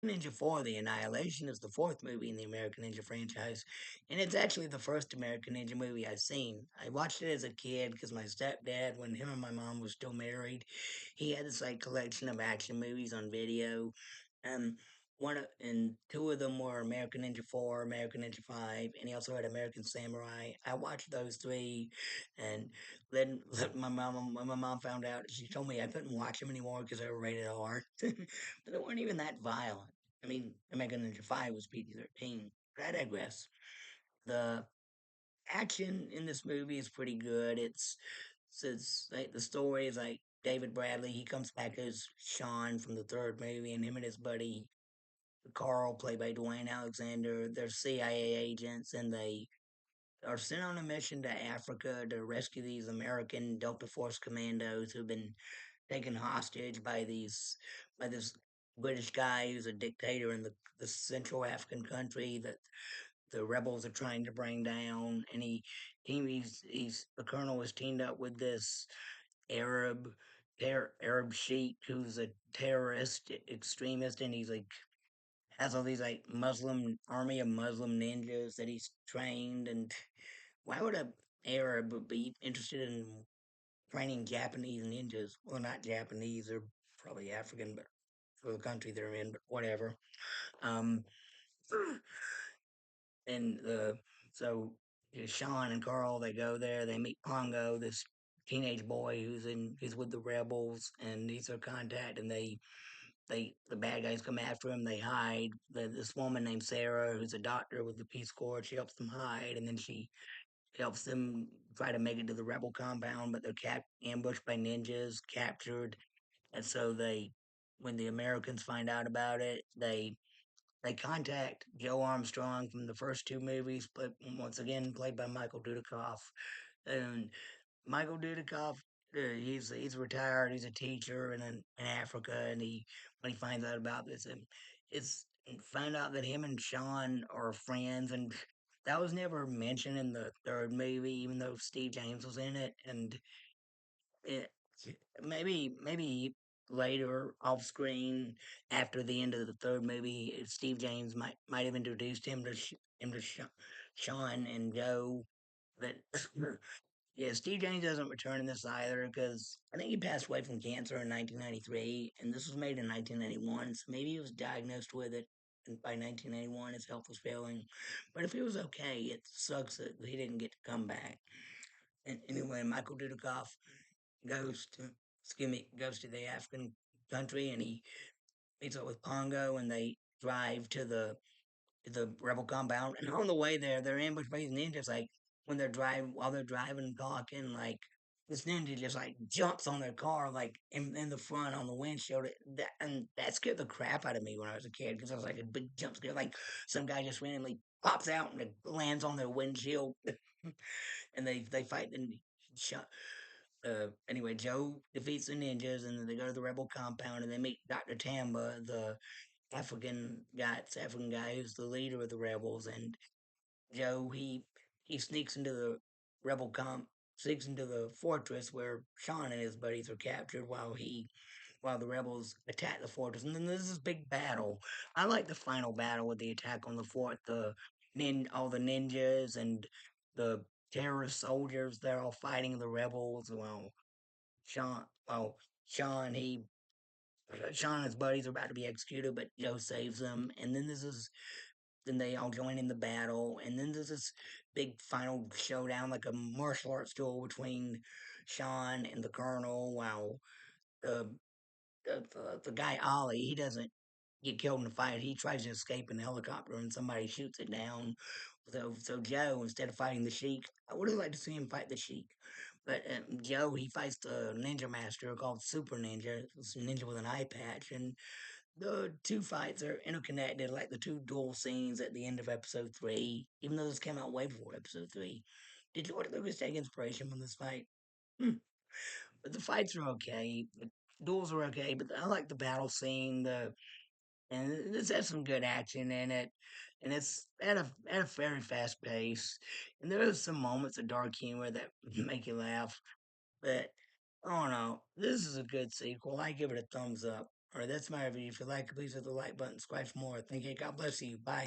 Ninja 4, The Annihilation, is the fourth movie in the American Ninja franchise, and it's actually the first American Ninja movie I've seen. I watched it as a kid because my stepdad, when him and my mom were still married, he had this like collection of action movies on video. Um, and two of them were American Ninja 4, American Ninja 5, and he also had American Samurai. I watched those three, and then when my mom found out, she told me I couldn't watch them anymore because they were rated R. But they weren't even that violent. I mean, American Ninja 5 was PG-13. But I digress. The action in this movie is pretty good. It's like the story is like David Bradley. He comes back as Sean from the third movie, and him and his buddy Carl, played by Dwayne Alexander, they're CIA agents, and they are sent on a mission to Africa to rescue these American Delta Force commandos who've been taken hostage by this British guy who's a dictator in the Central African country that the rebels are trying to bring down. And he's the colonel is teamed up with this Arab Arab sheik who's a terrorist extremist, and he's like has all these like Muslim army of Muslim ninjas that he's trained. And why would a Arab be interested in training Japanese ninjas? Well, not Japanese, they're probably African, but for the country they're in, but whatever. Um, and so Sean and Carl, they go there, they meet Pongo, this teenage boy he's with the rebels, and he's their contact, and the bad guys come after him. They hide. This woman named Sarah, who's a doctor with the Peace Corps, she helps them hide, and then she helps them try to make it to the rebel compound. But they're ambushed by ninjas, captured, and so when the Americans find out about it, they contact Joe Armstrong from the first two movies, but once again played by Michael Dudikoff. And Michael Dudikoff, he's retired. He's a teacher in Africa, and he when he finds out about this, and it's find out that him and Sean are friends, and that was never mentioned in the third movie, even though Steve James was in it. And it, maybe later off screen after the end of the third movie, Steve James might have introduced him to Sean and Joe. But yeah, Steve James doesn't return in this either because I think he passed away from cancer in 1993, and this was made in 1991. So maybe he was diagnosed with it, and by 1991 his health was failing. But if he was okay, it sucks that he didn't get to come back. And anyway, Michael Dudikoff goes to goes to the African country, and he meets up with Pongo, and they drive to the rebel compound. And on the way there, they're ambushed by these ninjas. Like when they're driving, while they're driving and talking, like this ninja just like jumps on their car, like in the front on the windshield. And that scared the crap out of me when I was a kid because I was like a big jump scare. Like some guy just randomly pops out and it lands on their windshield, and they fight and shot. Anyway, Joe defeats the ninjas, and then they go to the rebel compound, and they meet Dr. Tamba, the African guy who's the leader of the rebels. And Joe, he sneaks into the rebel comp, sneaks into the fortress where Sean and his buddies are captured while the rebels attack the fortress. And then there's this big battle. I like the final battle with the attack on the fort. All the ninjas and the terrorist soldiers, they're all fighting the rebels. Sean, well, Sean, he Sean and his buddies are about to be executed, but Joe saves them. And then they all join in the battle. And then there's this big final showdown, like a martial arts duel between Sean and the Colonel. While the the guy Ollie, he doesn't get killed in the fight. He tries to escape in a helicopter, and somebody shoots it down. So Joe, instead of fighting the Sheik, I would have liked to see him fight the Sheik. But Joe, he fights the ninja master called Super Ninja. It's a ninja with an eye patch, and the two fights are interconnected, like the two duel scenes at the end of episode three. Even though this came out way before episode three, did George Lucas take inspiration from this fight? Hmm. But the fights are okay. The duels are okay, but I like the battle scene. The and this has some good action in it, and it's at a very fast pace. And there are some moments of dark humor that make you laugh. But I don't know. This is a good sequel. I give it a thumbs up. All right, that's my review. If you like it, please hit the like button, subscribe for more. Thank you. God bless you. Bye.